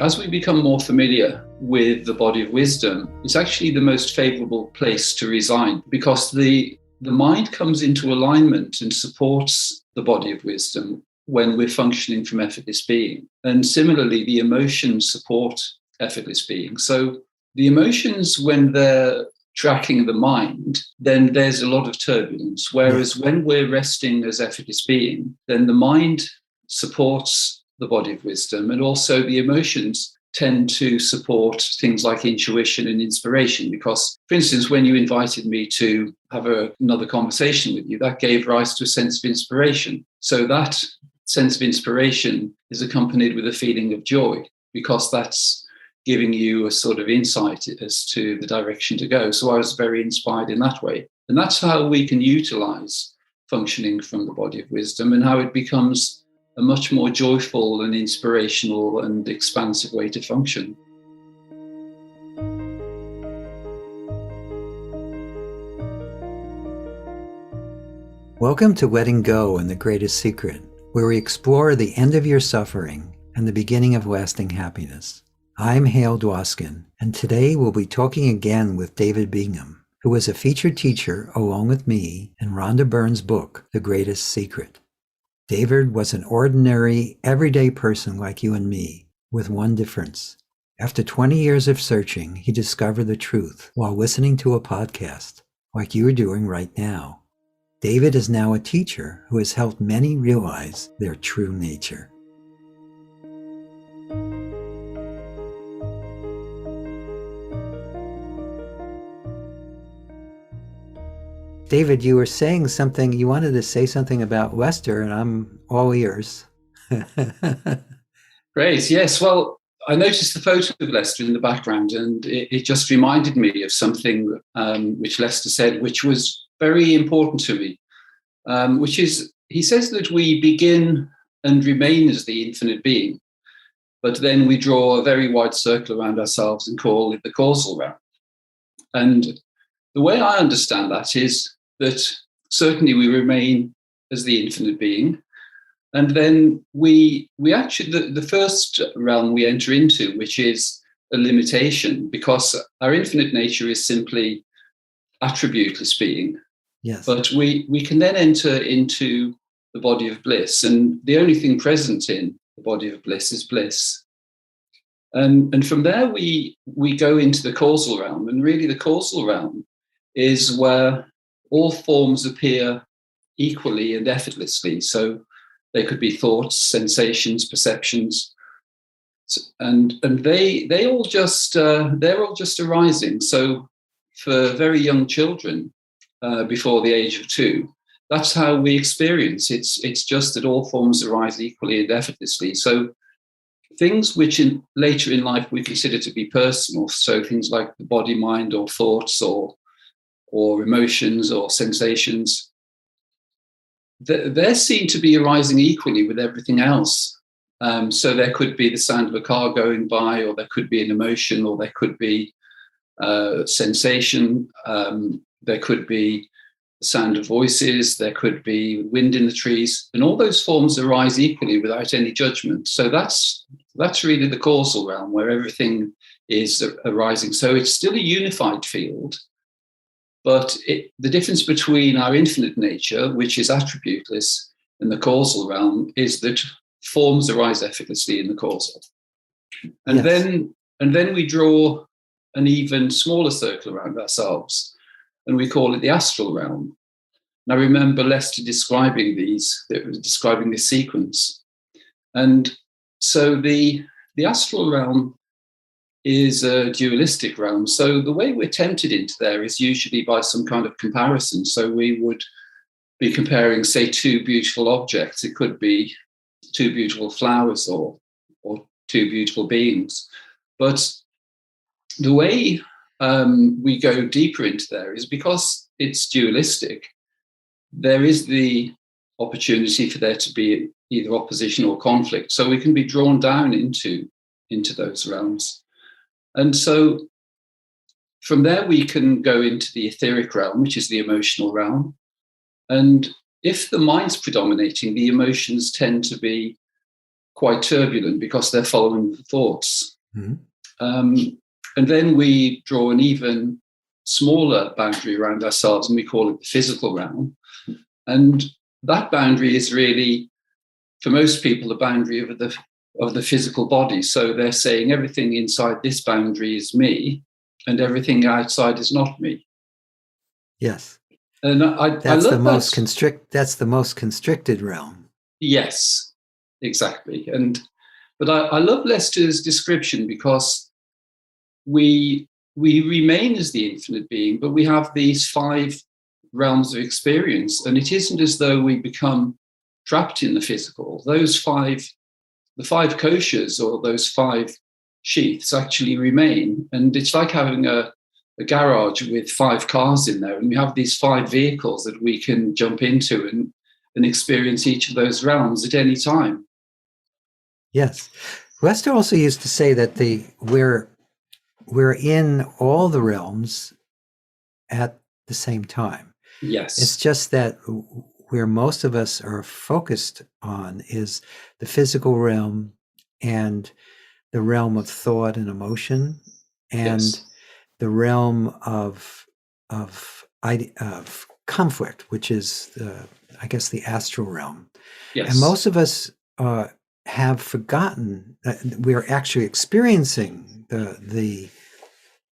as we become more familiar with the body of wisdom, it's actually the most favorable place to reside, because the mind comes into alignment and supports the body of wisdom when we're functioning from effortless being. And similarly, the emotions support effortless being. So the emotions, when they're tracking the mind, then there's a lot of turbulence. Whereas when we're resting as effortless being, then the mind supports the body of wisdom, and also the emotions tend to support things like intuition and inspiration. Because, for instance, when you invited me to have another conversation with you, that gave rise to a sense of inspiration. So that sense of inspiration is accompanied with a feeling of joy, because that's giving you a sort of insight as to the direction to go. So I was very inspired in that way. And that's how we can utilize functioning from the body of wisdom, and how it becomes a much more joyful and inspirational and expansive way to function. Welcome to Letting Go and the Greatest Secret, where we explore the end of your suffering and the beginning of lasting happiness. I'm Hale Dwoskin, and today we'll be talking again with David Bingham, who was a featured teacher along with me in Rhonda Byrne's book, The Greatest Secret. David was an ordinary, everyday person like you and me, with one difference. After 20 years of searching, he discovered the truth while listening to a podcast, like you are doing right now. David is now a teacher who has helped many realize their true nature. David, you were saying something, you wanted to say something about Lester, and I'm all ears. Great, yes. Well, I noticed the photo of Lester in the background, and it just reminded me of something which Lester said, which was very important to me, which is, he says that we begin and remain as the infinite being, but then we draw a very wide circle around ourselves and call it the causal realm. And the way I understand that is that certainly we remain as the infinite being, and then we actually, the first realm we enter into, which is a limitation, because our infinite nature is simply attributeless being. Yes. But we can then enter into the body of bliss, and the only thing present in the body of bliss is bliss. And from there we go into the causal realm, and really the causal realm is where all forms appear equally and effortlessly. So they could be thoughts, sensations, perceptions, and they all just they're all just arising. So for very young children, before the age of 2, that's how we experience. It's just that all forms arise equally and effortlessly. So things which later in life we consider to be personal, so things like the body, mind, or thoughts, or emotions or sensations, they're seen to be arising equally with everything else. So there could be the sound of a car going by, or there could be an emotion, or there could be sensation, there could be the sound of voices, there could be wind in the trees, and all those forms arise equally without any judgment. So that's really the causal realm, where everything is arising. So it's still a unified field, but the difference between our infinite nature, which is attributeless, and the causal realm is that forms arise effortlessly in the causal. And yes. then we draw an even smaller circle around ourselves, and we call it the astral realm. And I remember Lester describing this sequence. And so the astral realm is a dualistic realm. So the way we're tempted into there is usually by some kind of comparison. So we would be comparing, say, 2 beautiful objects. It could be 2 beautiful flowers or 2 beautiful beings. But the way we go deeper into there is, because it's dualistic, there is the opportunity for there to be either opposition or conflict. So we can be drawn down into those realms. And so from there, we can go into the etheric realm, which is the emotional realm. And if the mind's predominating, the emotions tend to be quite turbulent because they're following the thoughts. Mm-hmm. And then we draw an even smaller boundary around ourselves, and we call it the physical realm. And that boundary is really, for most people, the boundary of the physical body. So they're saying everything inside this boundary is me, and everything outside is not me. Yes. And I That's love the most that's the most constricted realm. Yes, exactly. But I love Lester's description, because we remain as the infinite being, but we have these 5 realms of experience, and it isn't as though we become trapped in the physical. The 5 koshas, or those 5 sheaths, actually remain, and it's like having a garage with 5 cars in there, and we have these 5 vehicles that we can jump into and experience each of those realms at any time. Yes. Lester also used to say that we're in all the realms at the same time. Yes. It's just that where most of us are focused on is the physical realm and the realm of thought and emotion, and yes. the realm of conflict, which is I guess the astral realm. Yes. And most of us have forgotten that we're actually experiencing the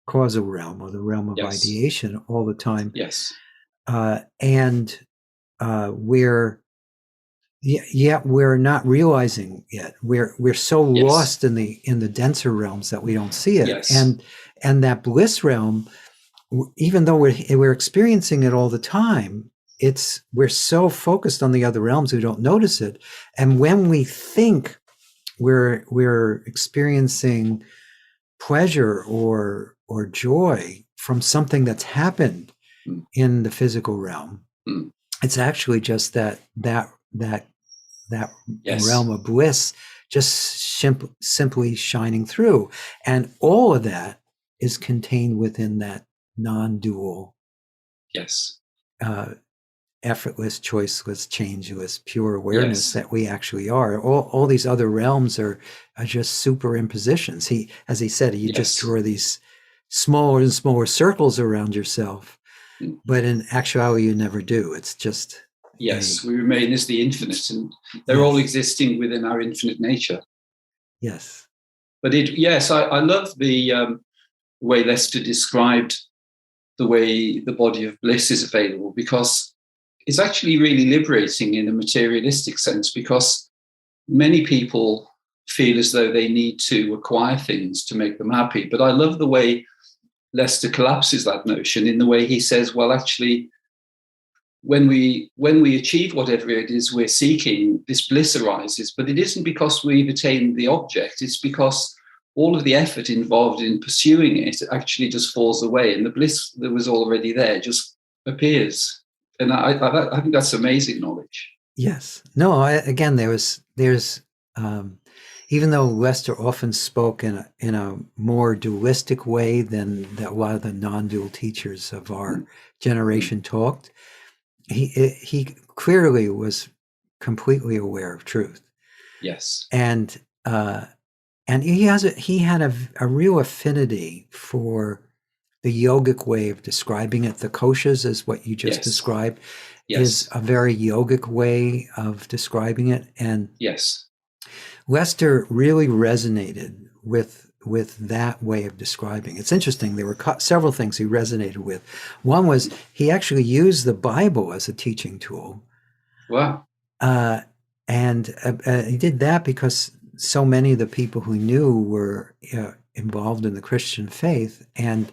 causal realm, or the realm of yes. ideation, all the time. Yes. And we're not realizing it. We're so yes. lost in the denser realms that we don't see it. Yes. And that bliss realm, even though we're experiencing it all the time, we're so focused on the other realms we don't notice it. And when we think we're experiencing pleasure or joy from something that's happened in the physical realm, it's actually just that yes. realm of bliss just simply shining through. And all of that is contained within that non-dual, yes, effortless, choiceless, changeless, pure awareness yes. that we actually are. All these other realms are just superimpositions. As he said, you yes. just draw these smaller and smaller circles around yourself, but in actuality, you never do. It's just yes, we remain as the infinite, and they're all existing within our infinite nature. Yes. But I love the way Lester described the way the body of bliss is available, because it's actually really liberating in a materialistic sense, because many people feel as though they need to acquire things to make them happy. But I love the way Lester collapses that notion in the way he says, well, actually, when we achieve whatever it is we're seeking, this bliss arises, but it isn't because we've attained the object. It's because all of the effort involved in pursuing it actually just falls away, and the bliss that was already there just appears. And I think that's amazing knowledge. Yes. No. Again, there's even though Lester often spoke in a more dualistic way than that a lot of the non-dual teachers of our generation talked, he clearly was completely aware of truth. Yes. And he had a real affinity for the yogic way of describing it. The koshas is what you just described. Is a very yogic way of describing it. And yes, Lester really resonated with that way of describing. It's interesting. There were several things he resonated with. One was he actually used the Bible as a teaching tool. Wow. And he did that because so many of the people who knew were involved in the Christian faith. And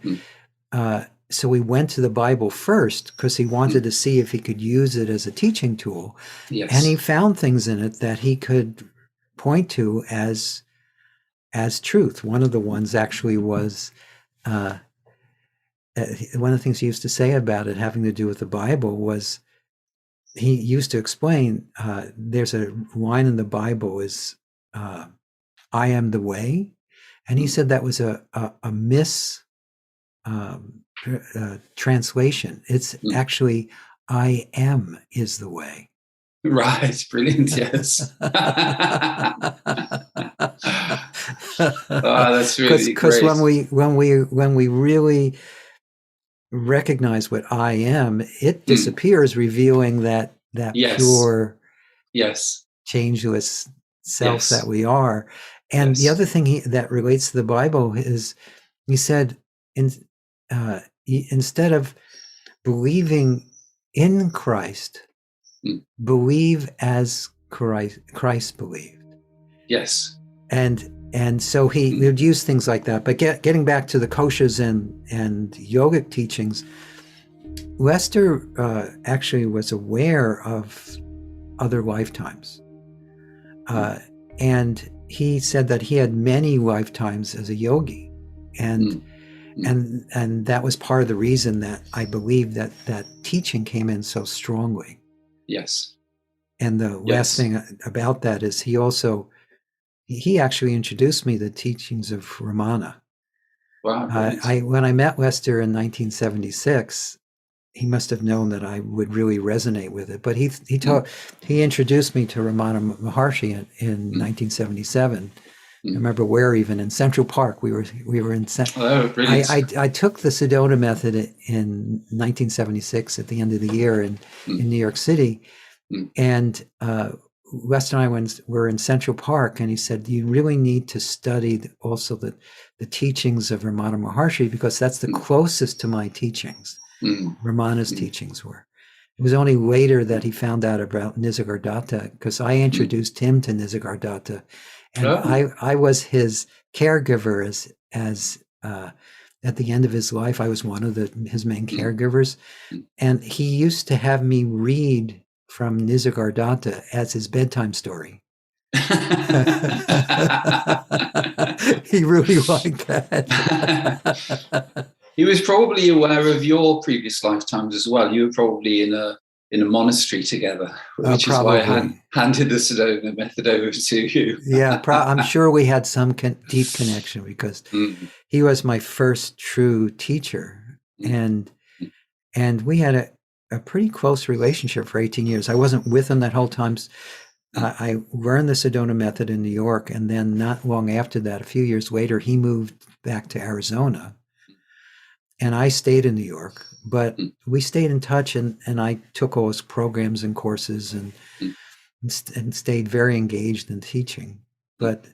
so he went to the Bible first because he wanted to see if he could use it as a teaching tool. Yes. And he found things in it that he could point to as truth. One of the ones actually was one of the things he used to say about it having to do with the Bible was he used to explain there's a line in the Bible is I am the way. And he said that was a translation. It's actually I am is the way. Right, brilliant, yes. That's really Because great. when we really recognize what I am, it disappears, revealing that Yes, pure, yes, changeless self that yes, we are. And the yes. other thing that relates to the Bible is, he said, instead of believing in Christ, Mm. believe as Christ believed. Yes. And so he would use things like that. But getting back to the koshas and yogic teachings, Lester actually was aware of other lifetimes. And he said that he had many lifetimes as a yogi. And and that was part of the reason that I believe that teaching came in so strongly. Yes. And the last thing about that is he actually introduced me to the teachings of Ramana. Wow, right. When I met Lester in 1976, he must have known that I would really resonate with it. But he introduced me to Ramana Maharshi in 1977. I remember where, even in Central Park, we were in. Oh, brilliant. I took the Sedona method in 1976 at the end of the year in New York City, and Lester and I were in Central Park, and he said, you really need to study also the teachings of Ramana Maharshi, because that's the closest to my teachings. Ramana's teachings were. It was only later that he found out about Nisargadatta, because I introduced him to Nisargadatta, and I was his caregiver as at the end of his life. I was one of his main caregivers, and he used to have me read from Nisargadatta as his bedtime story. He really liked that. He was probably aware of your previous lifetimes as well. You were probably in a monastery together, which is why I handed the Sedona method over to you. Yeah, I'm sure we had some deep connection, because he was my first true teacher, and we had a pretty close relationship for 18 years. I wasn't with him that whole time. I learned the Sedona method in New York, and then not long after that, a few years later, he moved back to Arizona, and I stayed in New York. But we stayed in touch, and I took all his programs and courses, and stayed very engaged in teaching. But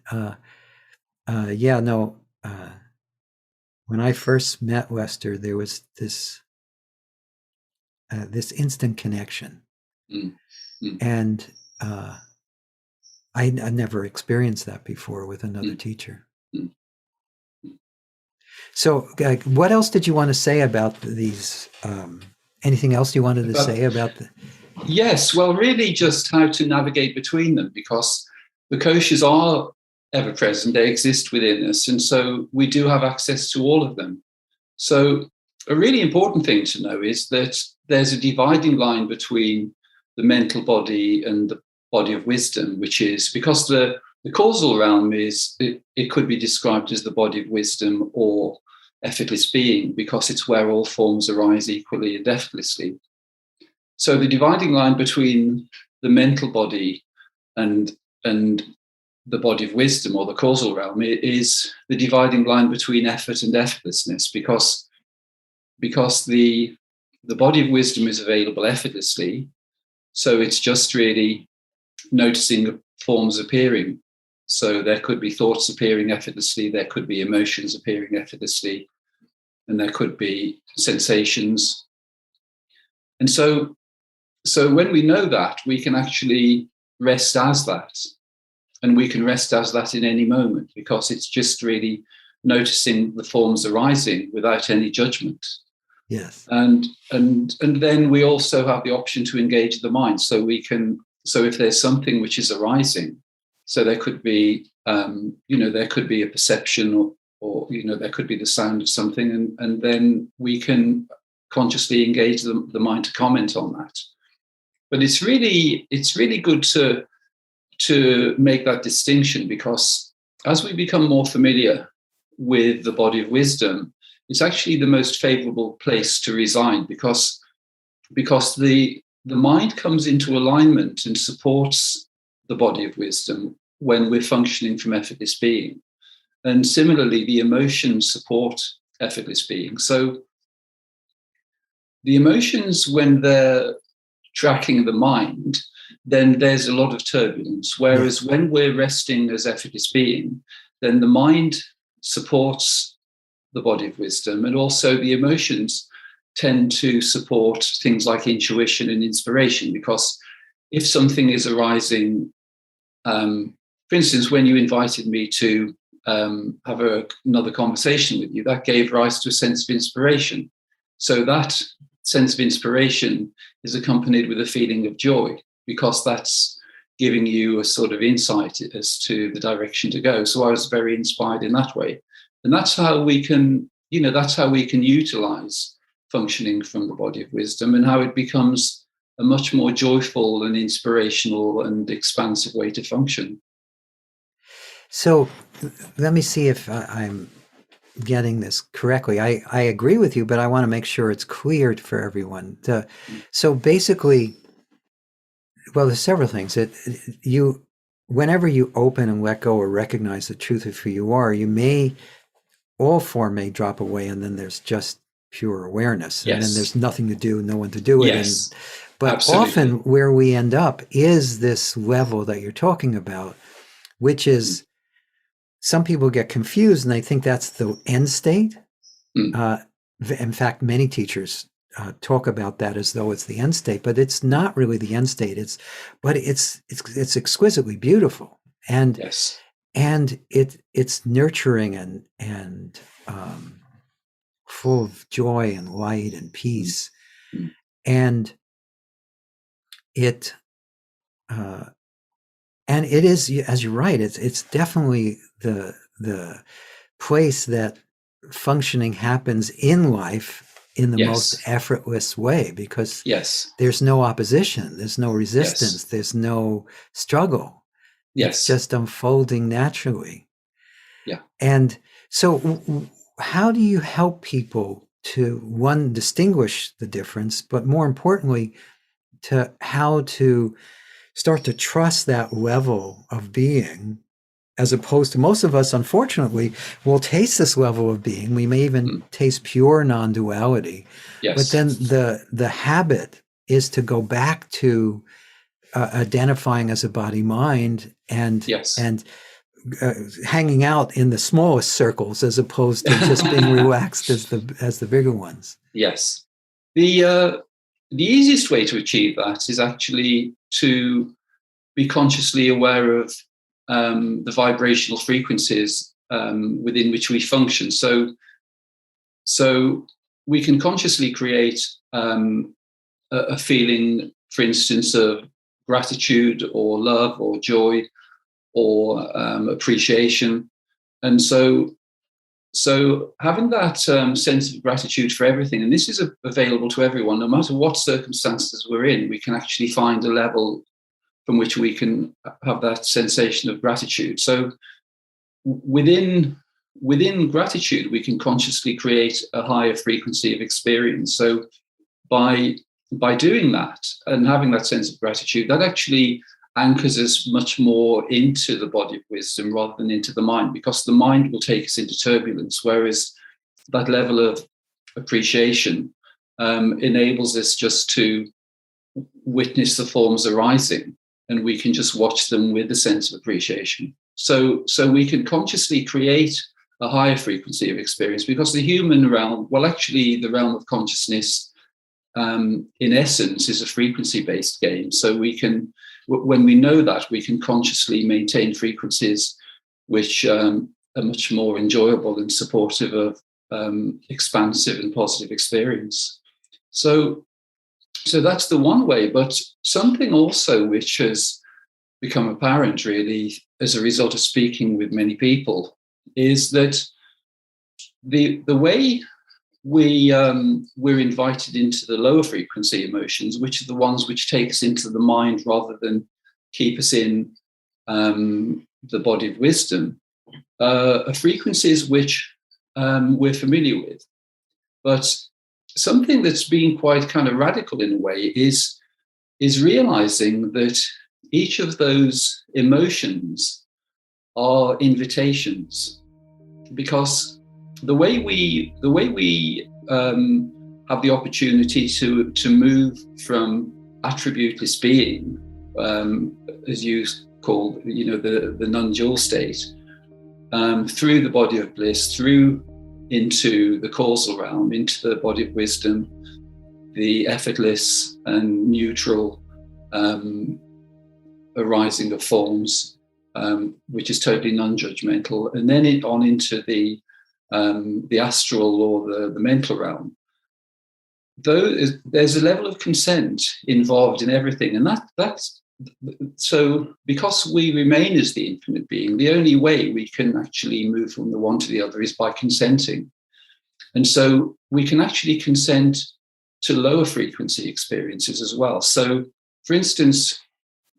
when I first met Lester, there was this instant connection, and I never experienced that before with another teacher. So, what else did you want to say about these? Anything else you wanted to say about the? Yes, well, really just how to navigate between them, because the koshas are ever present, they exist within us, and so we do have access to all of them. So a really important thing to know is that there's a dividing line between the mental body and the body of wisdom, which is because the causal realm it could be described as the body of wisdom or effortless being, because it's where all forms arise equally and effortlessly. So the dividing line between the mental body and the body of wisdom, or the causal realm, is the dividing line between effort and effortlessness, because the body of wisdom is available effortlessly. So it's just really noticing forms appearing. So there could be thoughts appearing effortlessly, there could be emotions appearing effortlessly, and there could be sensations. And so when we know that, we can actually rest as that. And we can rest as that in any moment, because it's just really noticing the forms arising without any judgment. Yes. And then we also have the option to engage the mind. So if there's something which is arising, so there could be, there could be a perception, or there could be the sound of something, and then we can consciously engage the mind to comment on that. But it's really good to make that distinction, because as we become more familiar with the body of wisdom, it's actually the most favorable place to reside, because the the mind comes into alignment and supports the body of wisdom when we're functioning from effortless being. And similarly, the emotions support effortless being. So the emotions, when they're tracking the mind, then there's a lot of turbulence. Whereas when we're resting as effortless being, then the mind supports the body of wisdom, and also the emotions tend to support things like intuition and inspiration. Because if something is arising, for instance, when you invited me to have another conversation with you, that gave rise to a sense of inspiration. So that sense of inspiration is accompanied with a feeling of joy, because that's giving you a sort of insight as to the direction to go. So I was very inspired in that way. And that's how we can, that's how we can utilize functioning from the body of wisdom, and how it becomes a much more joyful and inspirational and expansive way to function. So let me see if I'm getting this correctly. I agree with you, but I want to make sure it's clear for everyone. So basically, well, there's several things that whenever you open and let go or recognize the truth of who you are, all form may drop away, and then there's just pure awareness. And then there's nothing to do, no one to do it. Yes. But Absolutely. often where we end up is this level that you're talking about, which is, some people get confused and they think that's the end state. In fact, many teachers talk about that as though it's the end state, but it's not really the end state. It's exquisitely beautiful, and it's nurturing and full of joy and light and peace, and it is, as you're right, it's definitely the place that functioning happens in life in the most effortless way, because there's no opposition, there's no resistance, there's no struggle. It's just unfolding naturally. And so how do you help people to, one, distinguish the difference, but more importantly, to how to start to trust that level of being, as opposed to, most of us, unfortunately, will taste this level of being. We may even taste pure non-duality. But then the habit is to go back to identifying as a body-mind and hanging out in the smallest circles, as opposed to just being relaxed as the bigger ones. Yes. The easiest way to achieve that is actually to be consciously aware of the vibrational frequencies within which we function. So we can consciously create a feeling, for instance, of gratitude or love or joy or appreciation. And so having that sense of gratitude for everything, and this is available to everyone, no matter what circumstances we're in, we can actually find a level from which we can have that sensation of gratitude. So within gratitude, we can consciously create a higher frequency of experience. So by doing that and having that sense of gratitude, that actually anchors us much more into the body of wisdom rather than into the mind, because the mind will take us into turbulence, whereas that level of appreciation enables us just to witness the forms arising, and we can just watch them with a sense of appreciation. So we can consciously create a higher frequency of experience, because the human realm, well, actually the realm of consciousness, in essence, is a frequency-based game. So we can, when we know that, we can consciously maintain frequencies which are much more enjoyable and supportive of expansive and positive experience. So that's the one way. But something also which has become apparent, really, as a result of speaking with many people, is that the way we're invited into the lower frequency emotions, which are the ones which take us into the mind rather than keep us in the body of wisdom, are frequencies which we're familiar with. But something that's been quite kind of radical in a way is is realizing that each of those emotions are invitations, because the way we have the opportunity to move from attributeless being, as you call, the non-dual state, through the body of bliss, through into the causal realm, into the body of wisdom, the effortless and neutral arising of forms, which is totally non-judgmental, and then on into the astral or the mental realm. There's a level of consent involved in everything, and that's so because we remain as the infinite being, the only way we can actually move from the one to the other is by consenting. And so we can actually consent to lower frequency experiences as well. So, for instance,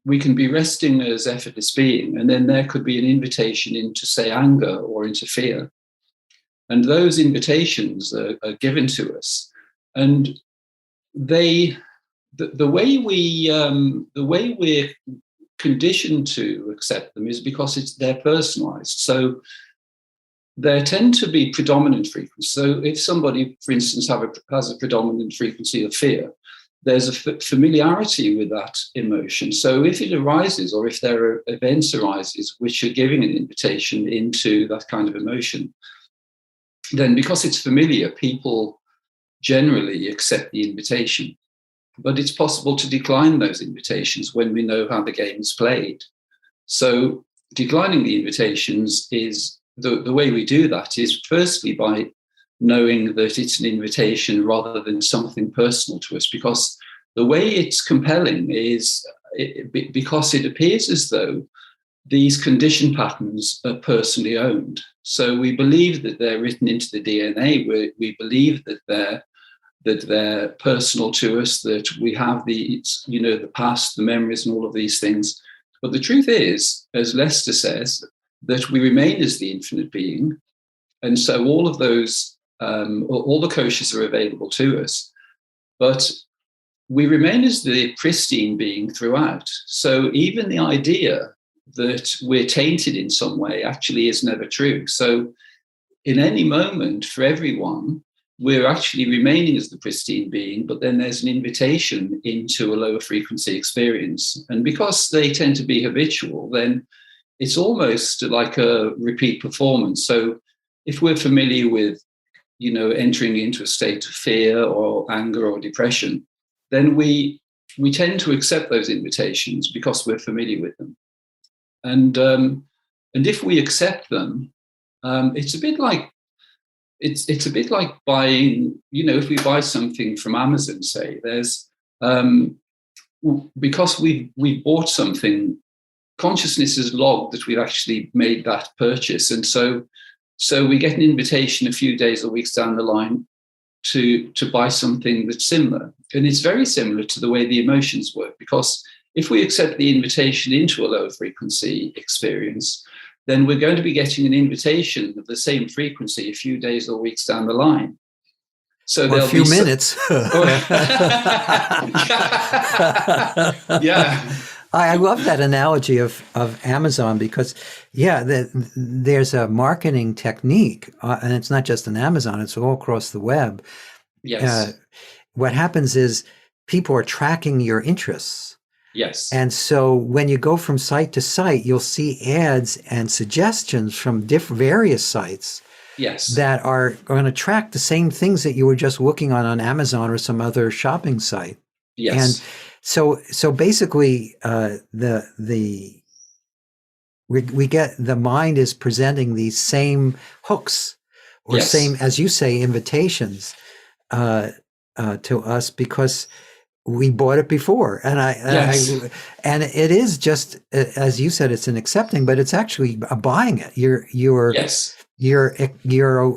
we can be resting as effortless being, and then there could be an invitation into, say, anger or into fear. And those invitations are given to us. And the way we're conditioned to accept them is because they're personalized. So there tend to be predominant frequencies. So if somebody, for instance, has a predominant frequency of fear, there's a familiarity with that emotion. So if it arises, or if there are events arises which are giving an invitation into that kind of emotion, then because it's familiar, people generally accept the invitation. But it's possible to decline those invitations when we know how the game is played. So declining the invitations is the way we do that is firstly by knowing that it's an invitation rather than something personal to us, because the way it's compelling is because it appears as though these condition patterns are personally owned. So we believe that they're written into the DNA. We believe that they're personal to us, that we have the past, the memories, and all of these things. But the truth is, as Lester says, that we remain as the infinite being, and so all of those, all the koshas are available to us, but we remain as the pristine being throughout. So even the idea that we're tainted in some way actually is never true. So in any moment, for everyone, we're actually remaining as the pristine being, but then there's an invitation into a lower frequency experience. And because they tend to be habitual, then it's almost like a repeat performance. So if we're familiar with, entering into a state of fear or anger or depression, then we tend to accept those invitations because we're familiar with them. And if we accept them, it's a bit like buying, if we buy something from Amazon, say, there's because we bought something, consciousness is logged that we've actually made that purchase. And so we get an invitation a few days or weeks down the line to buy something that's similar. And it's very similar to the way the emotions work, because if we accept the invitation into a lower frequency experience, then we're going to be getting an invitation of the same frequency a few days or weeks down the line. So or a few minutes. Yeah. I love that analogy of Amazon because, there's a marketing technique, and it's not just on Amazon, it's all across the web. Yes. What happens is people are tracking your interests. Yes. And so when you go from site to site, you'll see ads and suggestions from various sites. Yes. That are going to track the same things that you were just looking on Amazon or some other shopping site. Yes. And so basically, we get the mind is presenting these same hooks or same, as you say, invitations to us because we bought it before, and and it is just as you said, it's an accepting, but it's actually a buying it. You're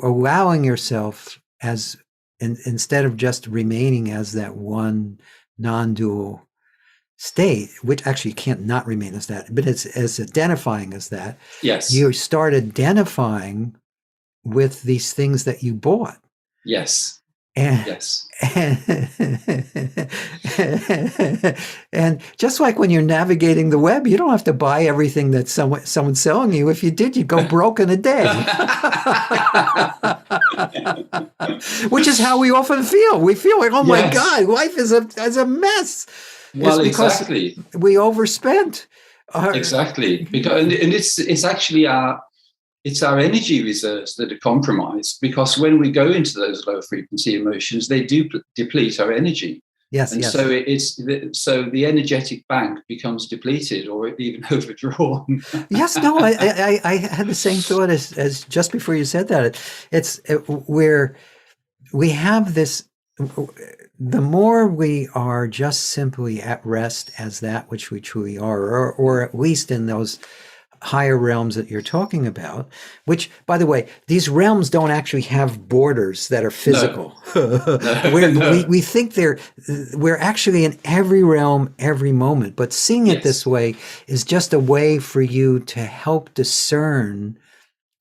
allowing yourself as instead of just remaining as that one non-dual state, which actually you can't not remain as that, but it's as identifying as that. Yes. You start identifying with these things that you bought. Yes. And, yes. And just like when you're navigating the web, you don't have to buy everything that someone's selling you. If you did, you'd go broke in a day. Which is how we often feel. We feel like, oh my God, life is a mess. Well, it's because exactly. We overspent. Exactly. Because, and it's actually our energy reserves that are compromised, because when we go into those low frequency emotions, they do deplete our energy. Yes, and yes. So the energetic bank becomes depleted or even overdrawn. Yes, no, I had the same thought as just before you said that. Where we have this. The more we are just simply at rest as that which we truly are, or at least in those higher realms that you're talking about, which, by the way, these realms don't actually have borders that are physical. No. We think we're actually in every realm, every moment, but seeing it this way is just a way for you to help discern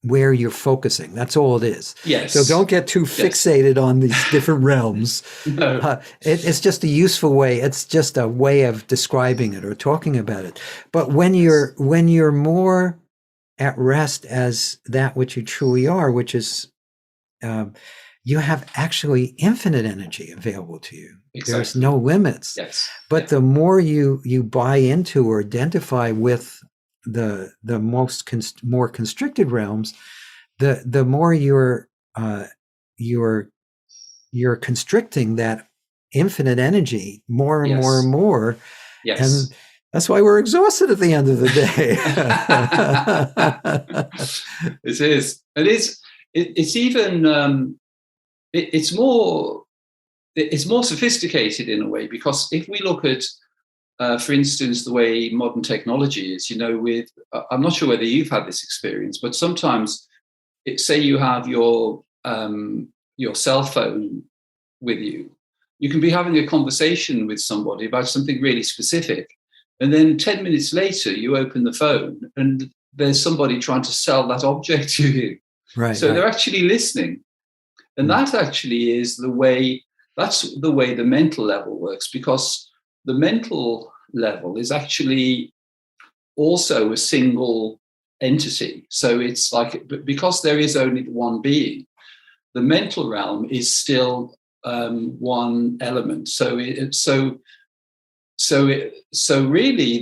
where you're focusing. That's all it is. Yes. So don't get too fixated on these different realms. No. It's just a useful way. It's just a way of describing it or talking about it. But when you're more at rest as that which you truly are, which is, you have actually infinite energy available to you. Exactly. There's no limits. Yes. But the more you buy into or identify with the more constricted realms, the more you're constricting that infinite energy more and more and more. Yes. And that's why we're exhausted at the end of the day. It is. It's even it's more sophisticated in a way, because if we look at for instance, the way modern technology is, I'm not sure whether you've had this experience, but sometimes, say you have your cell phone with you, you can be having a conversation with somebody about something really specific, and then 10 minutes later, you open the phone and there's somebody trying to sell that object to you. Right. So they're actually listening, and that actually is that's the way the mental level works, because the mental level is actually also a single entity. So it's like, because there is only one being, the mental realm is still one element. So really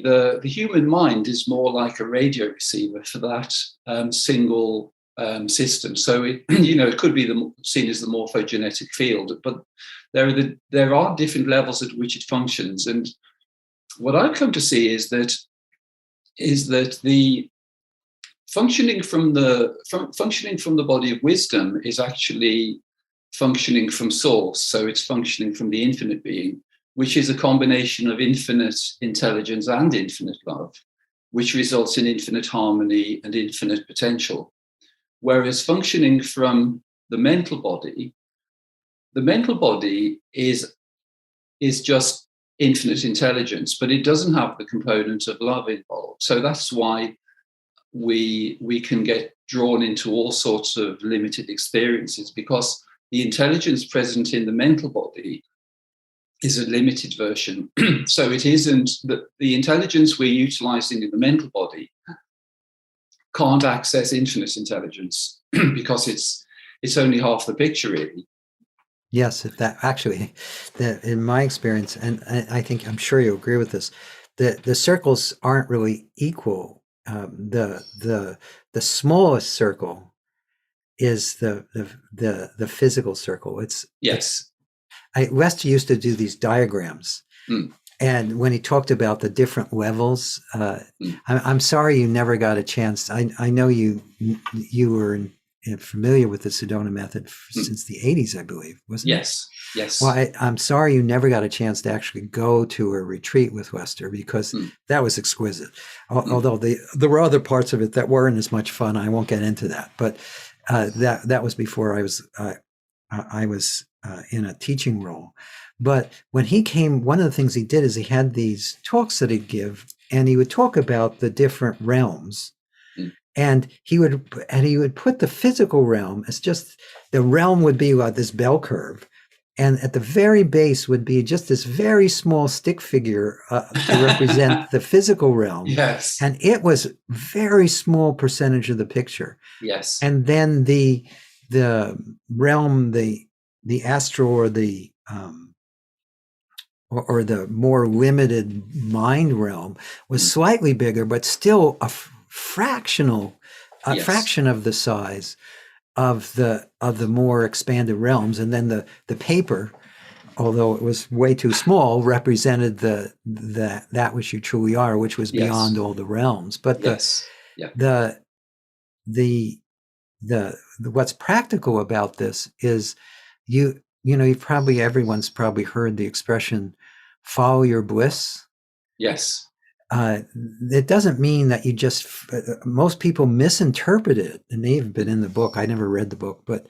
the human mind is more like a radio receiver for that single system. So it could be seen as the morphogenetic field, but there are different levels at which it functions. And what I've come to see is that the functioning from the body of wisdom is actually functioning from source. So it's functioning from the infinite being, which is a combination of infinite intelligence and infinite love, which results in infinite harmony and infinite potential. Whereas functioning from the mental body is just infinite intelligence, but it doesn't have the component of love involved. So that's why we can get drawn into all sorts of limited experiences, because the intelligence present in the mental body is a limited version. So it isn't the intelligence we're utilizing in the mental body can't access infinite intelligence because it's only half the picture, really. Yes, that actually, in my experience, and I'm sure you'll agree with this, the circles aren't really equal. The smallest circle is the physical circle. Lester used to do these diagrams, and when he talked about the different levels, I'm sorry you never got a chance. I know you were familiar with the Sedona method since the 80s, I believe, wasn't it? Yes. Well, I'm sorry you never got a chance to actually go to a retreat with Lester, because that was exquisite. Although there were other parts of it that weren't as much fun. I won't get into that, but that was before I was in a teaching role. But when he came, one of the things he did is he had these talks that he'd give, and he would talk about the different realms. And he would put the physical realm as just, the realm would be like this bell curve. and at the very base would be just this very small stick figure to represent the physical realm. Yes. And it was very small percentage of the picture. Yes. And then the realm, the astral, or the or the more limited mind realm was slightly bigger, but still a fraction of the size of the more expanded realms. And then the paper, although it was way too small, represented that which you truly are, which was beyond all the realms. But the what's practical about this is everyone's probably heard the expression "follow your bliss." Yes. It doesn't mean that you just. Most people misinterpret it. It may have been in the book. I never read the book, but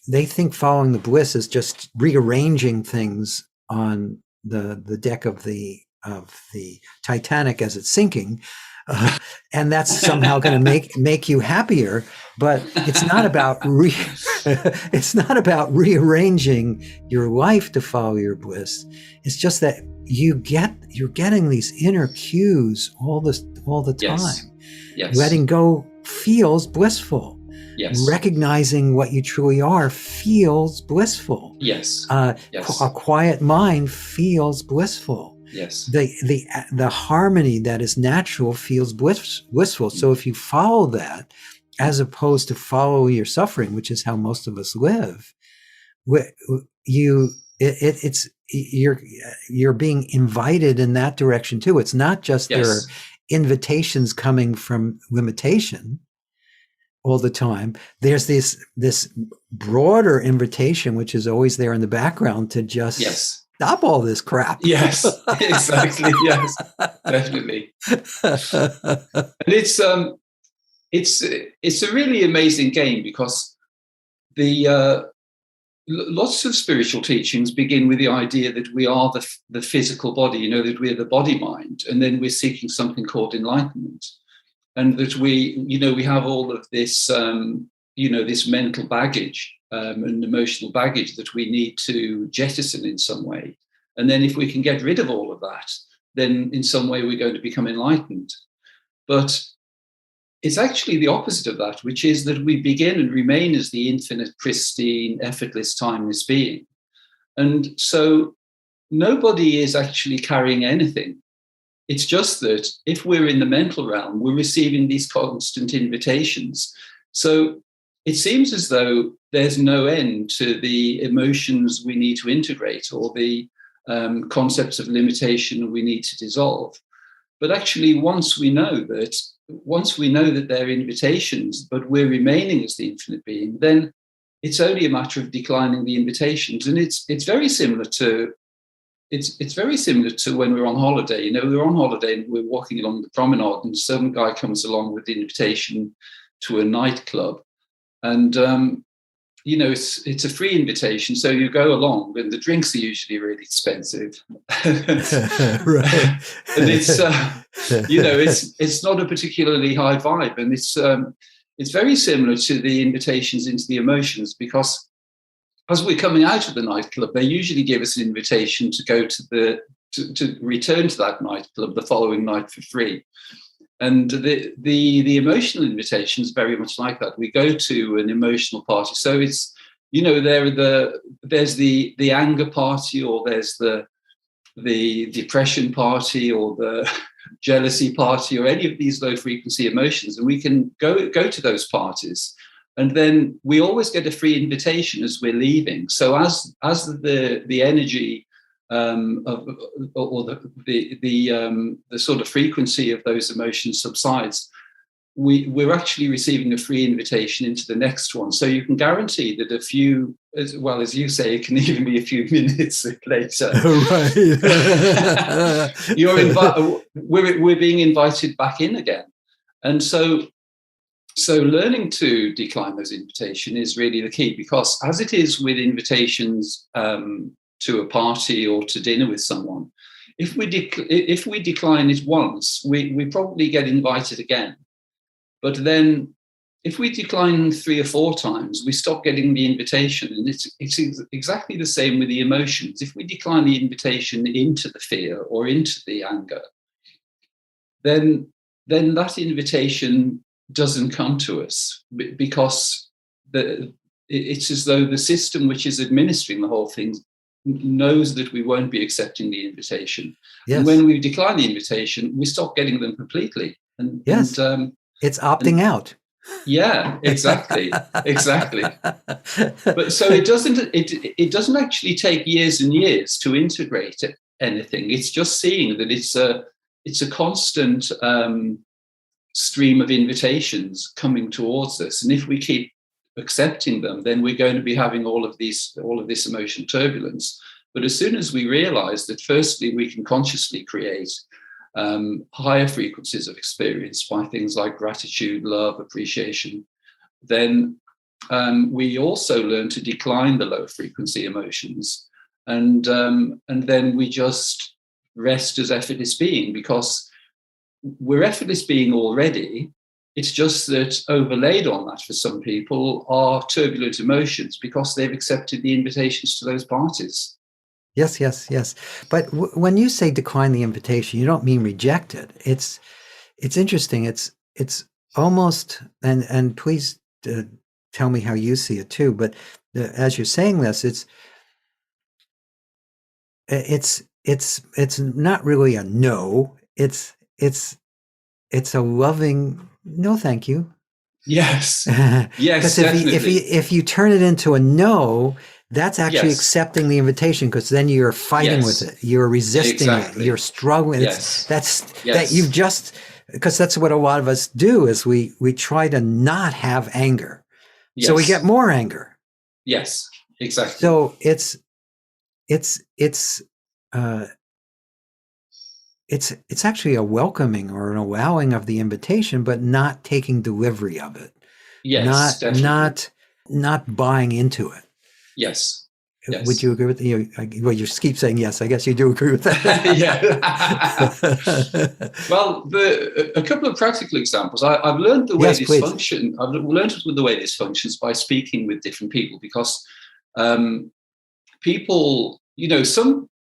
they think following the bliss is just rearranging things on the deck of the Titanic as it's sinking. And that's somehow going to make you happier, but it's not about it's not about rearranging your life to follow your bliss. It's just that you're getting these inner cues all the time. Yes. Letting go feels blissful. Yes. Recognizing what you truly are feels blissful. Yes. A quiet mind feels blissful. Yes. The harmony that is natural feels blissful. So if you follow that, as opposed to follow your suffering, which is how most of us live, you're being invited in that direction too. It's not just there are invitations coming from limitation all the time. There's this broader invitation, which is always there in the background, to just stop all this crap. Yes, exactly. Yes, definitely. And it's a really amazing game, because lots of spiritual teachings begin with the idea that we are the physical body, that we're the body mind, and then we're seeking something called enlightenment, and that we have all of this this mental baggage and emotional baggage that we need to jettison in some way. And then if we can get rid of all of that, then in some way we're going to become enlightened. But it's actually the opposite of that, which is that we begin and remain as the infinite, pristine, effortless, timeless being. And so nobody is actually carrying anything. It's just that if we're in the mental realm, we're receiving these constant invitations. So it seems as though there's no end to the emotions we need to integrate, or the concepts of limitation we need to dissolve. But actually, once we know that they're invitations, but we're remaining as the infinite being, then it's only a matter of declining the invitations. And it's very similar to when we're on holiday. We're on holiday and we're walking along the promenade, and some guy comes along with the invitation to a nightclub. And it's a free invitation, so you go along, and the drinks are usually really expensive. Right. And it's not a particularly high vibe, and it's very similar to the invitations into the emotions, because as we're coming out of the nightclub, they usually give us an invitation to go to return to that nightclub the following night for free. And the emotional invitation is very much like that. We go to an emotional party. So it's, there's the anger party, or there's the depression party, or the jealousy party, or any of these low frequency emotions. And we can go to those parties. And then we always get a free invitation as we're leaving. So as the energy or the sort of frequency of those emotions subsides, we're actually receiving a free invitation into the next one. So you can guarantee that as you say, it can even be a few minutes later. Right. We're being invited back in again. And so learning to decline those invitations is really the key, because as it is with invitations to a party or to dinner with someone, if we decline it once, we probably get invited again. But then if we decline 3 or 4 times, we stop getting the invitation. And it's exactly the same with the emotions. If we decline the invitation into the fear or into the anger, then that invitation doesn't come to us, because it's as though the system which is administering the whole thing knows that we won't be accepting the invitation. Yes. And when we decline the invitation, we stop getting them completely. And yes, it's opting out. Yeah, exactly. But so it doesn't actually take years and years to integrate anything. It's just seeing that it's a constant stream of invitations coming towards us, and if we keep accepting them, then we're going to be having all of this emotional turbulence. But as soon as we realize that, firstly, we can consciously create higher frequencies of experience by things like gratitude, love, appreciation, then we also learn to decline the low frequency emotions, and then we just rest as effortless being, because we're effortless being already. It's just that overlaid on that for some people are turbulent emotions, because they've accepted the invitations to those parties. Yes. But when you say decline the invitation, you don't mean reject it. It's interesting. It's almost, and please tell me how you see it too. But as you're saying this, it's not really a no. It's a loving no, thank you. Yes. Yes. Because if you turn it into a no, that's actually accepting the invitation, because then you're fighting with it. You're resisting it. You're struggling. That you've just, because that's what a lot of us do, is we try to not have anger. So we get more anger. Yes, exactly. So it's actually a welcoming or an allowing of the invitation, but not taking delivery of it. Yes, not buying into it. Yes. Would you agree with you? Well, you keep saying yes. I guess you do agree with that. Well, a couple of practical examples. I've learned the way this functions. I've learned the way this functions by speaking with different people, because people,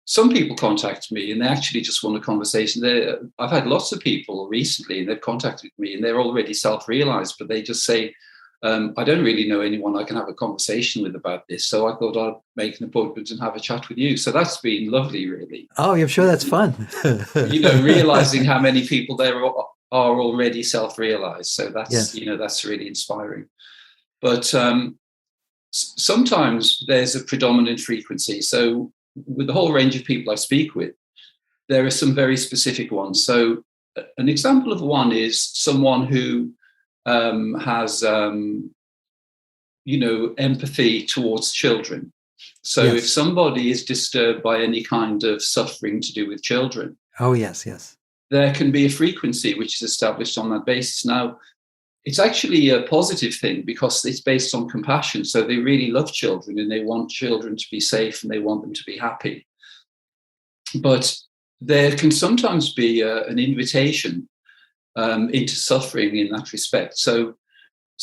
some people contact me and they actually just want a conversation. I've had lots of people recently, and they've contacted me and they're already self-realized, but they just say, I don't really know anyone I can have a conversation with about this, so I thought I'd make an appointment and have a chat with you. So that's been lovely, really. Oh, I'm sure that's fun. Realizing how many people there are already self-realized. So that's, that's really inspiring. But sometimes there's a predominant frequency. So with the whole range of people I speak with, there are some very specific ones. So an example of one is someone who has empathy towards children. So if somebody is disturbed by any kind of suffering to do with children, there can be a frequency which is established on that basis. Now, it's actually a positive thing, because it's based on compassion. So they really love children and they want children to be safe and they want them to be happy. But there can sometimes be an invitation into suffering in that respect. So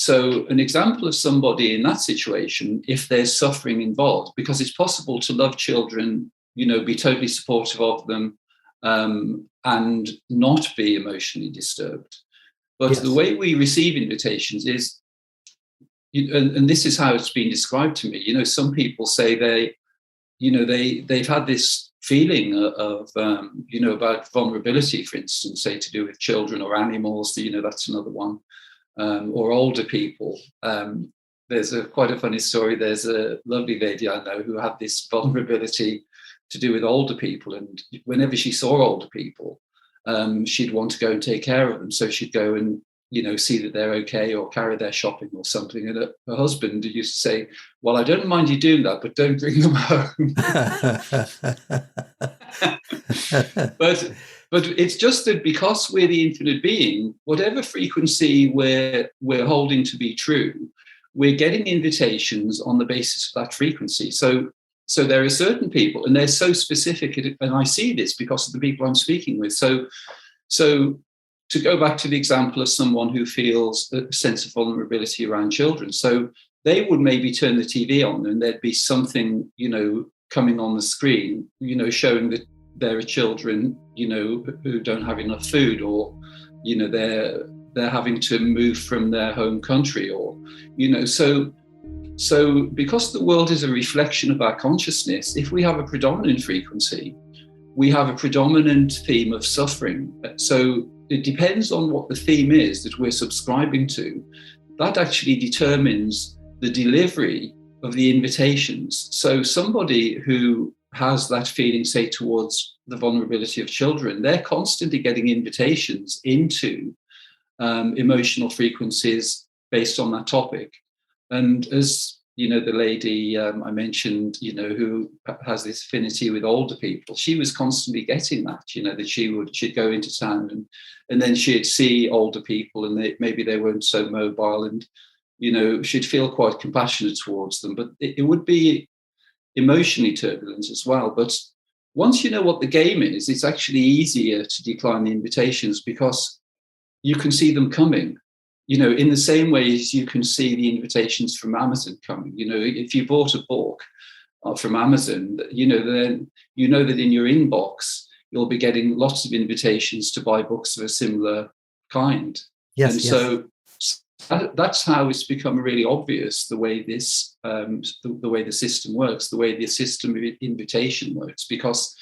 an example of somebody in that situation, if there's suffering involved, because it's possible to love children, be totally supportive of them, and not be emotionally disturbed. But the way we receive invitations is, and this is how it's been described to me. Some people say they've had this feeling of about vulnerability, for instance, say to do with children or animals. That's another one, or older people. There's quite a funny story. There's a lovely lady I know who had this vulnerability to do with older people, and whenever she saw older people, she'd want to go and take care of them. So she'd go and see that they're okay, or carry their shopping or something. And her husband used to say, "Well, I don't mind you doing that, but don't bring them home." But it's just that because we're the infinite being, whatever frequency we're holding to be true, we're getting invitations on the basis of that frequency. So there are certain people, and they're so specific, and I see this because of the people I'm speaking with. So to go back to the example of someone who feels a sense of vulnerability around children. So they would maybe turn the TV on and there'd be something, coming on the screen, showing that there are children, who don't have enough food, or, they're having to move from their home country, or, so because the world is a reflection of our consciousness, if we have a predominant frequency, we have a predominant theme of suffering. So it depends on what the theme is that we're subscribing to. That actually determines the delivery of the invitations. So somebody who has that feeling, say, towards the vulnerability of children, they're constantly getting invitations into emotional frequencies based on that topic. And as the lady I mentioned, who has this affinity with older people, she was constantly getting that, that she'd go into town and then she'd see older people and maybe they weren't so mobile, and, she'd feel quite compassionate towards them, but it would be emotionally turbulent as well. But once you know what the game is, it's actually easier to decline the invitations because you can see them coming. In the same way as you can see the invitations from Amazon coming. If you bought a book from Amazon, then that in your inbox, you'll be getting lots of invitations to buy books of a similar kind. Yes, and yes. So that's how it's become really obvious the way this, the way the system works, the way the system of invitation works, because,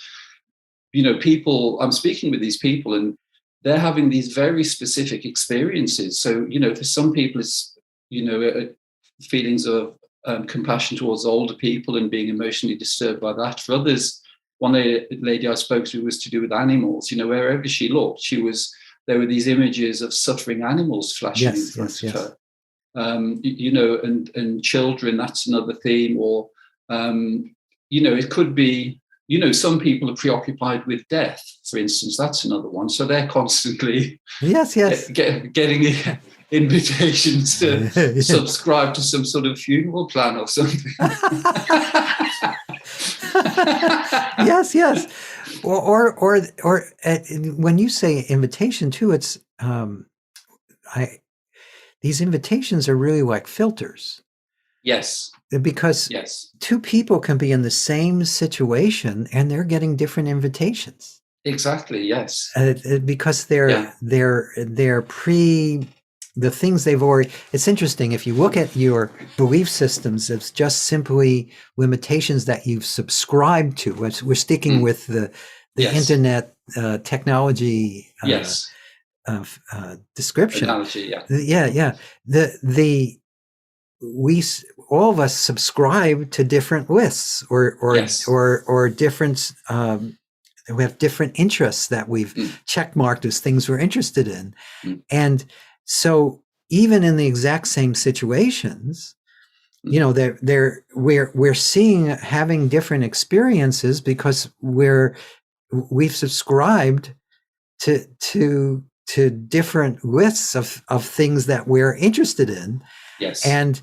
people, I'm speaking with these people and they're having these very specific experiences. So, for some people, it's, feelings of compassion towards older people and being emotionally disturbed by that. For others, one lady I spoke to was to do with animals. Wherever she looked, there were these images of suffering animals flashing in front of her. And children, that's another theme. Or, it could be, some people are preoccupied with death, for instance. That's another one. So they're constantly getting invitations to subscribe to some sort of funeral plan or something. Yes. Or when you say invitation too, it's these invitations are really like filters. Yes. Because two people can be in the same situation and they're getting different invitations. Exactly. Yes. Because they're the things they've already. It's interesting if you look at your belief systems, it's just simply limitations that you've subscribed to. We're sticking with the internet technology. Description. Analogy, We all of us subscribe to different lists or different. We have different interests that we've checkmarked as things we're interested in, and so even in the exact same situations, we're seeing having different experiences because we've subscribed to different lists of things that we're interested in. Yes. And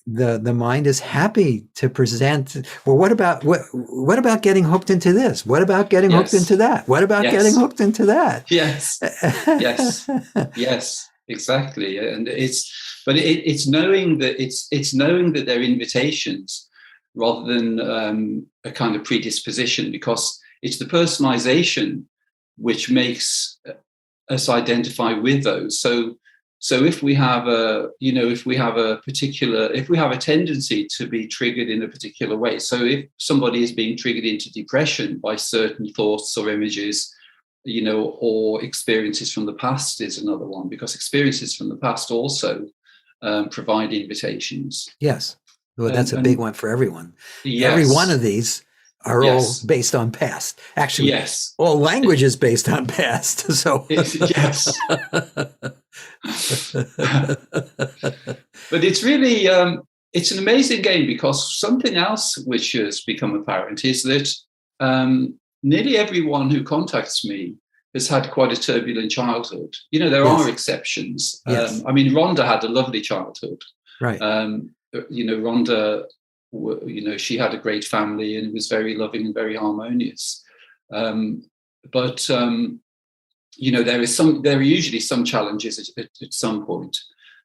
the mind is happy to present. Well, what about getting hooked into this? What about getting hooked into that? What about getting hooked into that? Yes. Yes, exactly. And it's knowing that they're invitations rather than a kind of predisposition, because it's the personalization which makes us identify with those. So if we have a tendency to be triggered in a particular way, so if somebody is being triggered into depression by certain thoughts or images, or experiences from the past is another one, because experiences from the past also provide invitations. Yes. Well, that's a big one for everyone. Yes. Every one of these are all based on past. Actually, all language is based on past. So yes. But it's really it's an amazing game, because something else which has become apparent is that nearly everyone who contacts me has had quite a turbulent childhood. There are exceptions. Yes. Rhonda had a lovely childhood. Right. Rhonda, she had a great family and it was very loving and very harmonious. But there are usually some challenges at some point,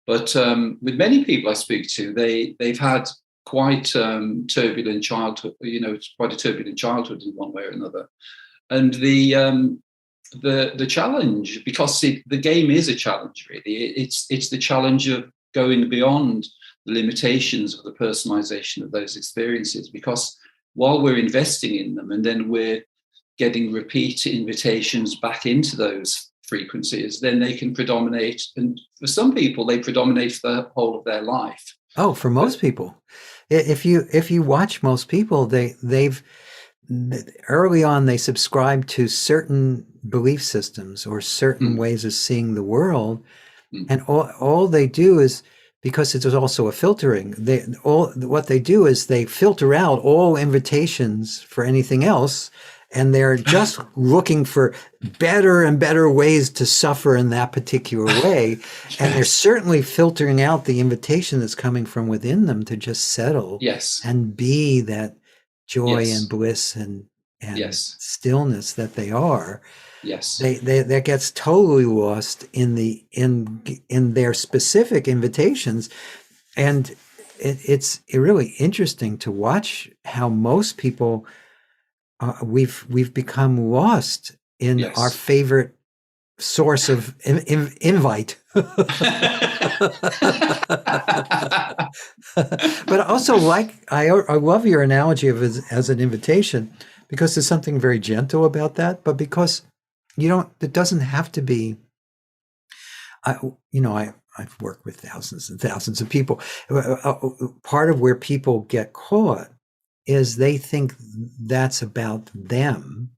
but with many people I speak to, they've had quite turbulent childhood. It's quite a turbulent childhood in one way or another, and the challenge, because the game is a challenge, really. It's the challenge of going beyond the limitations of the personalization of those experiences, because while we're investing in them and then we're getting repeat invitations back into those frequencies, then they can predominate. And for some people, they predominate for the whole of their life. Oh, for most people. If you watch most people, they've early on they subscribe to certain belief systems or certain ways of seeing the world, and all they do is, because it is also a filtering, what they do is they filter out all invitations for anything else, and they're just looking for better and better ways to suffer in that particular way. Yes. And they're certainly filtering out the invitation that's coming from within them to just settle, yes, and be that joy, yes, and bliss and yes, stillness that they are. Yes, that gets totally lost in their specific invitations. And it's really interesting to watch how most people, we've become lost in, yes, our favorite source of invite. But also, I love your analogy of it as an invitation, because there's something very gentle about that, but because it doesn't have to be, I've worked with thousands and thousands of people. Part of where people get caught is they think that's about them.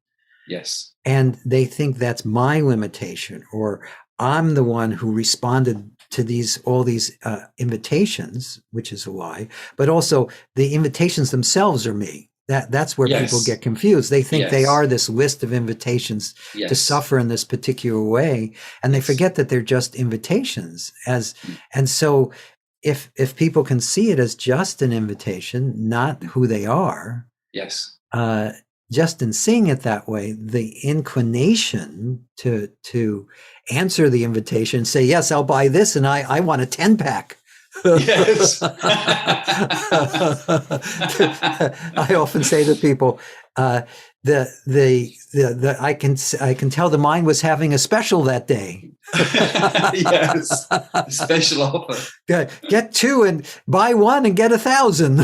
Yes. And they think that's my limitation, or I'm the one who responded to all these invitations, which is a lie. But also the invitations themselves are me. That's where, yes, people get confused. They think, yes, they are this list of invitations, yes, to suffer in this particular way, and they, yes, forget that they're just invitations. And so if people can see it as just an invitation, not who they are, yes, just in seeing it that way, the inclination to answer the invitation, say, yes, I'll buy this, and I want a 10-pack. Yes. I often say to people, I can tell the mind was having a special that day. Yes, special offer. Get 2 and buy 1 and get 1,000.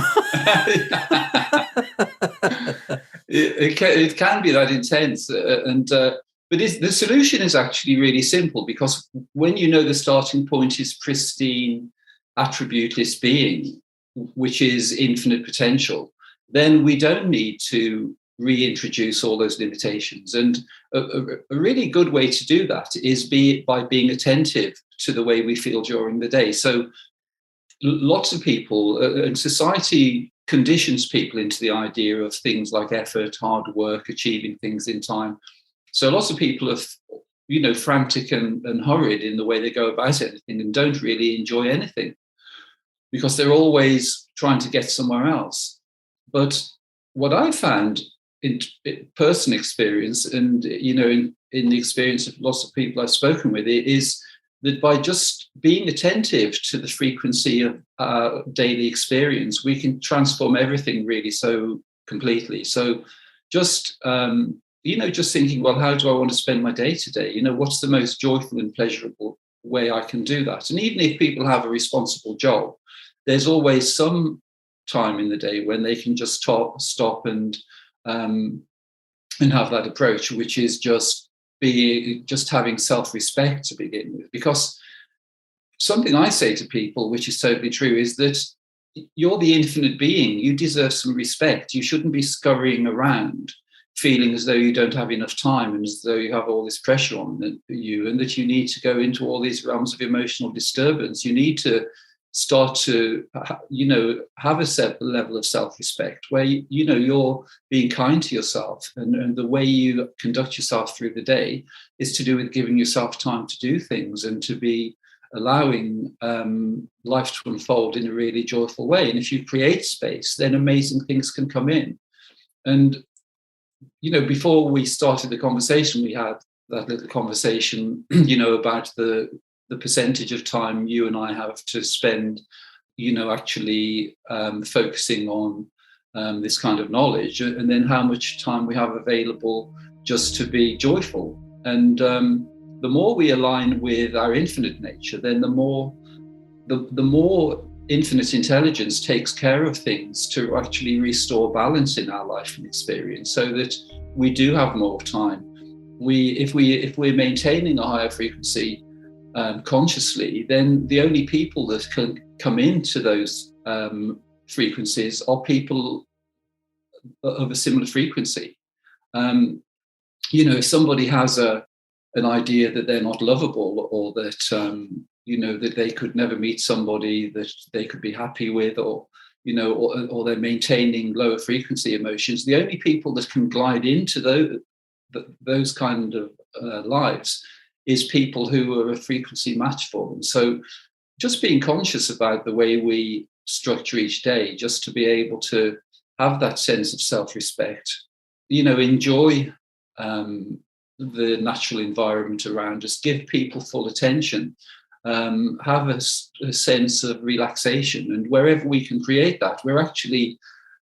It can be that intense, but the solution is actually really simple, because when the starting point is pristine, attributeless being, which is infinite potential, then we don't need to reintroduce all those limitations. And a really good way to do that is by being attentive to the way we feel during the day. So lots of people, and society conditions people into the idea of things like effort, hard work, achieving things in time. So lots of people are, frantic and hurried in the way they go about anything, and don't really enjoy anything, because they're always trying to get somewhere else. But what I found in personal experience, and in the experience of lots of people I've spoken with, is that by just being attentive to the frequency of daily experience, we can transform everything really so completely. So just just thinking, well, how do I want to spend my day today? What's the most joyful and pleasurable way I can do that? And even if people have a responsible job, there's always some time in the day when they can just stop and have that approach, which is just having self-respect to begin with. Because something I say to people, which is totally true, is that you're the infinite being. You deserve some respect. You shouldn't be scurrying around feeling as though you don't have enough time, and as though you have all this pressure on you, and that you need to go into all these realms of emotional disturbance. You need to start to, have a set level of self-respect where, you're being kind to yourself, and the way you conduct yourself through the day is to do with giving yourself time to do things and to be allowing life to unfold in a really joyful way. And if you create space, then amazing things can come in. And, before we started the conversation, we had little conversation, you know, about the percentage of time you and I have to spend, you know, actually focusing on this kind of knowledge, and then how much time we have available just to be joyful. And the more we align with our infinite nature, then the more infinite intelligence takes care of things to actually restore balance in our life and experience, so that we do have more time. If we're maintaining a higher frequency consciously, then the only people that can come into those frequencies are people of a similar frequency. You know, if somebody has an idea that they're not lovable, or that you know, that they could never meet somebody that they could be happy with, or you know, or they're maintaining lower frequency emotions, the only people that can glide into those kind of lives is people who are a frequency match for them. So just being conscious about the way we structure each day, just to be able to have that sense of self-respect, you know, enjoy the natural environment around us, give people full attention, have a sense of relaxation. And wherever we can create that, we're actually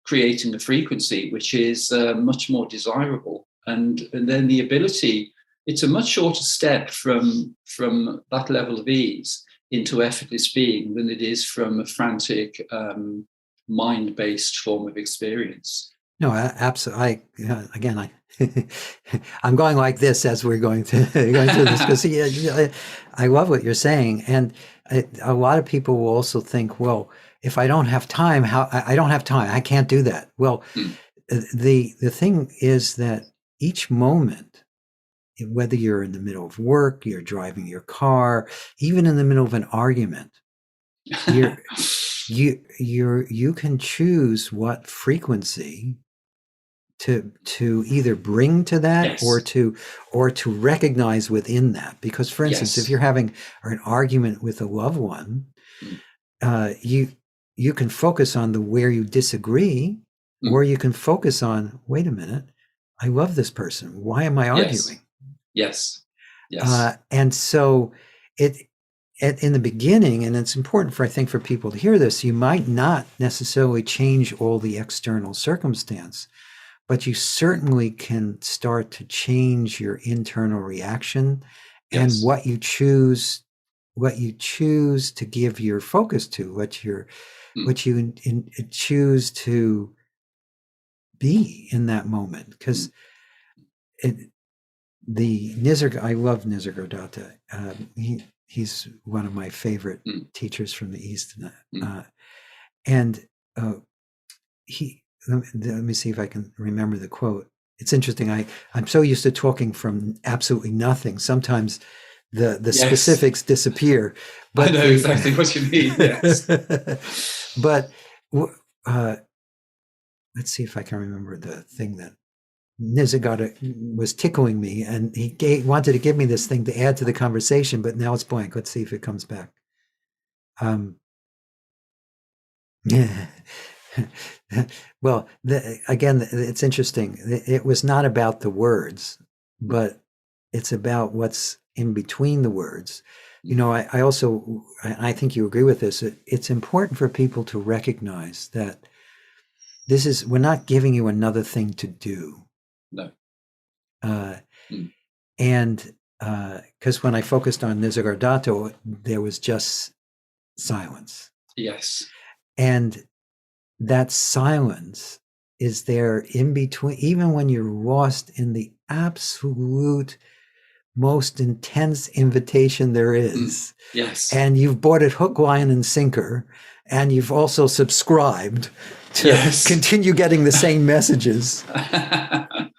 creating a frequency which is much more desirable. And then the ability, it's a much shorter step from that level of ease into effortless being than it is from a frantic, mind-based form of experience. No, absolutely. Again, I'm going like this as we're going through this, because I love what you're saying. And a lot of people will also think, well, if I don't have time, I don't have time. I can't do that. Well, the thing is that each moment, whether you're in the middle of work, you're driving your car, even in the middle of an argument, you can choose what frequency to either bring to that, yes, or to recognize within that. Because, for instance, yes, if you're having an argument with a loved one, you can focus on where you disagree, or you can focus on, wait a minute, I love this person. Why am I arguing? Yes. And so in the beginning, and it's important I think for people to hear this, you might not necessarily change all the external circumstance, but you certainly can start to change your internal reaction, and what you choose to give your focus to, what you choose to be in that moment. Because I love Nisargadatta. He's one of my favorite teachers from the East, and let me see if I can remember the quote. It's interesting. I'm so used to talking from absolutely nothing. Sometimes the specifics disappear. But I know exactly what you mean. Yes. But let's see if I can remember the thing that Nisargadatta was tickling me, and he wanted to give me this thing to add to the conversation, but now it's blank. Let's see if it comes back. Well, again, it's interesting. It was not about the words, but it's about what's in between the words. You know, I think you agree with this. It's important for people to recognize that we're not giving you another thing to do. No. And because when I focused on Nisargadatta, there was just silence. Yes. And that silence is there in between, even when you're lost in the absolute most intense invitation there is. Yes. And you've bought it hook, line, and sinker, and you've also subscribed to continue getting the same messages.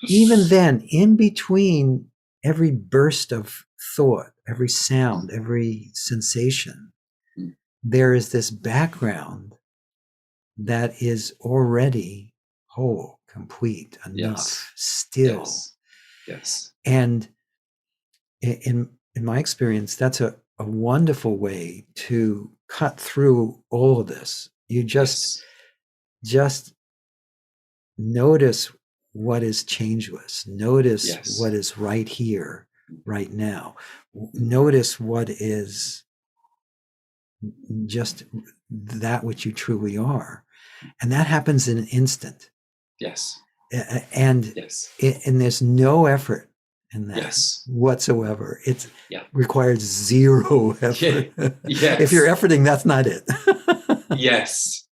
Even then, in between every burst of thought, every sound, every sensation, there is this background that is already whole, complete, enough, still. Yes. And in my experience, that's a wonderful way to cut through all of this. You just notice what is changeless. Notice what is right here, right now. Notice what is just that which you truly are. And that happens in an instant. Yes. And Yes. And there's no effort in that Yes. whatsoever. It Yeah. requires zero effort. Yeah. Yes. If you're efforting, that's not it. Yes.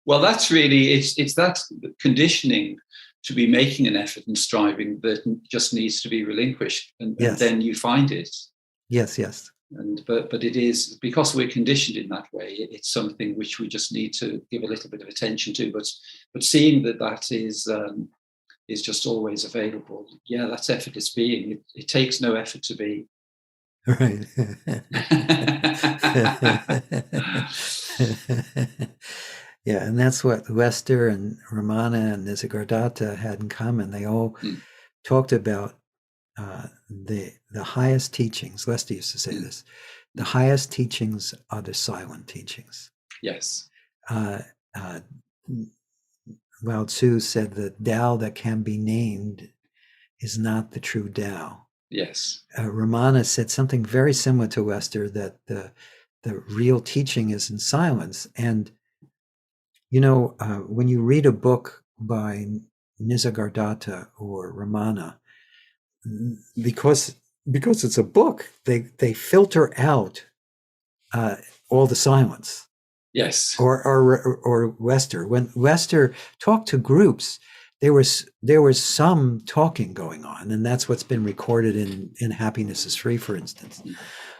Well, that's really, it's that conditioning to be making an effort and striving that just needs to be relinquished, and Yes. then you find it. Yes, yes. But it is, because we're conditioned in that way, it's something which we just need to give a little bit of attention to. But seeing that is just always available. Yeah, that's effortless being. It takes no effort to be. Right. Yeah, and that's what Lester and Ramana and Nisargadatta had in common. They all talked about the highest teachings. Lester used to say this: the highest teachings are the silent teachings. Yes. Lao Tzu said that Tao that can be named is not the true Tao. Yes. Ramana said something very similar to Lester, that the real teaching is in silence. And when you read a book by Nisargadatta or Ramana, because it's a book, they filter out all the silence. Yes. Or Lester. When Lester talked to groups, there was some talking going on, and that's what's been recorded in Happiness is Free, for instance.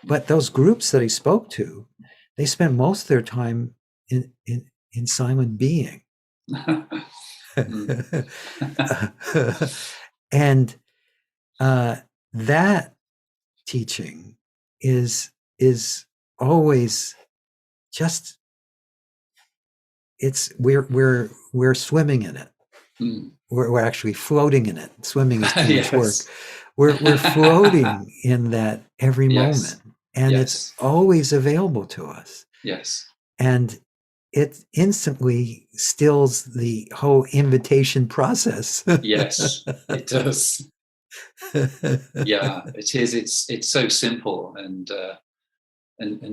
But those groups that he spoke to, they spent most of their time in silent being. And that teaching is always just, it's we're swimming in it. We're actually floating in it. Swimming is too much work. We're floating in that every moment, and it's always available to us. Yes. And it instantly stills the whole invitation process. Yes, it does. Yeah, it is. It's so simple, and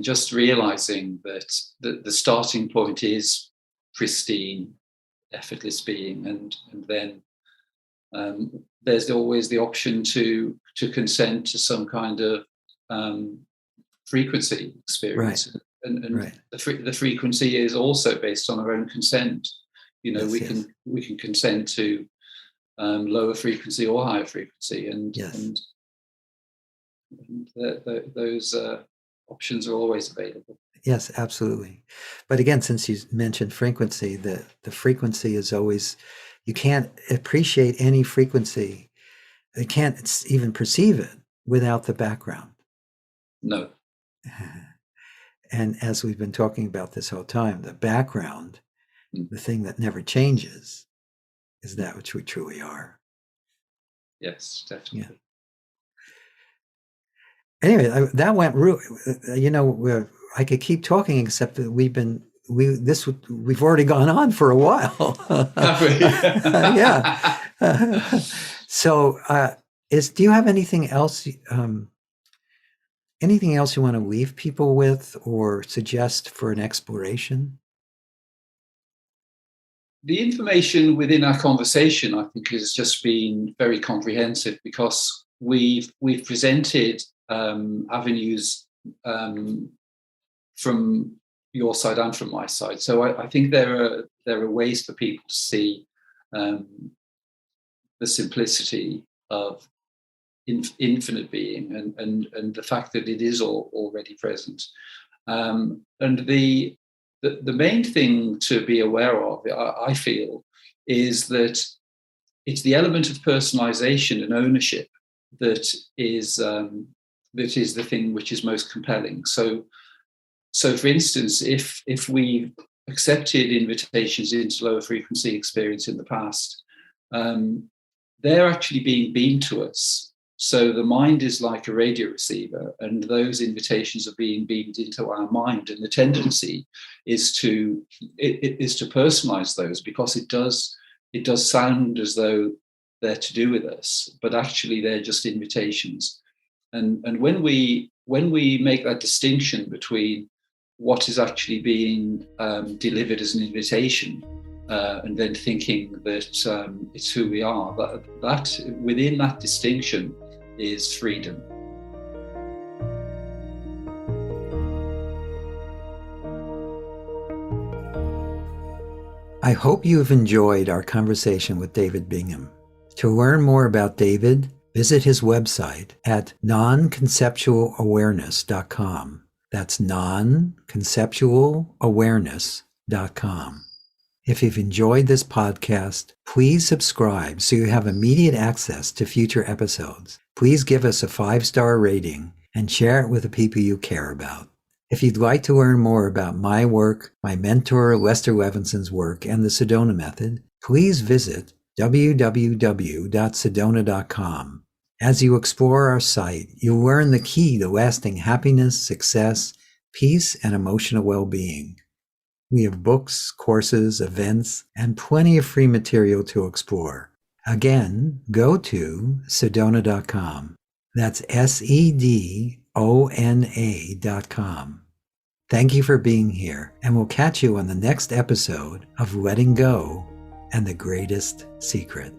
just realizing that the starting point is pristine, effortless being, and then there's always the option to consent to some kind of frequency experience. Right. And right. the frequency is also based on our own consent. Yes, we can consent to lower frequency or higher frequency, and those options are always available. Yes, absolutely. But again, since you mentioned frequency, the frequency is always, you can't appreciate any frequency, you can't even perceive it without the background. No. And as we've been talking about this whole time, the background, the thing that never changes, is that which we truly are. Yes, definitely. Yeah. Anyway, that went I could keep talking, except that we've already gone on for a while. Yeah. So, do you have anything else? Anything else you want to leave people with, or suggest for an exploration? The information within our conversation, I think, has just been very comprehensive, because we've presented avenues from your side and from my side. So I think there are ways for people to see the simplicity of infinite being, and the fact that it is already present. And the main thing to be aware of, I feel, is that it's the element of personalization and ownership that is the thing which is most compelling. So for instance, if we accepted invitations into lower frequency experience in the past, they're actually being beamed to us. So the mind is like a radio receiver, and those invitations are being beamed into our mind. And the tendency is to personalize those, because it does sound as though they're to do with us, but actually they're just invitations. And when we make that distinction between what is actually being delivered as an invitation, and then thinking that it's who we are, that within that distinction is freedom. I hope you have enjoyed our conversation with David Bingham. To learn more about David, visit his website at nonconceptualawareness.com. That's nonconceptualawareness.com. If you've enjoyed this podcast, please subscribe so you have immediate access to future episodes. Please give us a 5-star rating and share it with the people you care about. If you'd like to learn more about my work, my mentor Lester Levenson's work, and the Sedona Method, please visit www.sedona.com. As you explore our site, you'll learn the key to lasting happiness, success, peace, and emotional well-being. We have books, courses, events, and plenty of free material to explore. Again, go to sedona.com. That's SEDONA.com. Thank you for being here, and we'll catch you on the next episode of Letting Go and the Greatest Secret.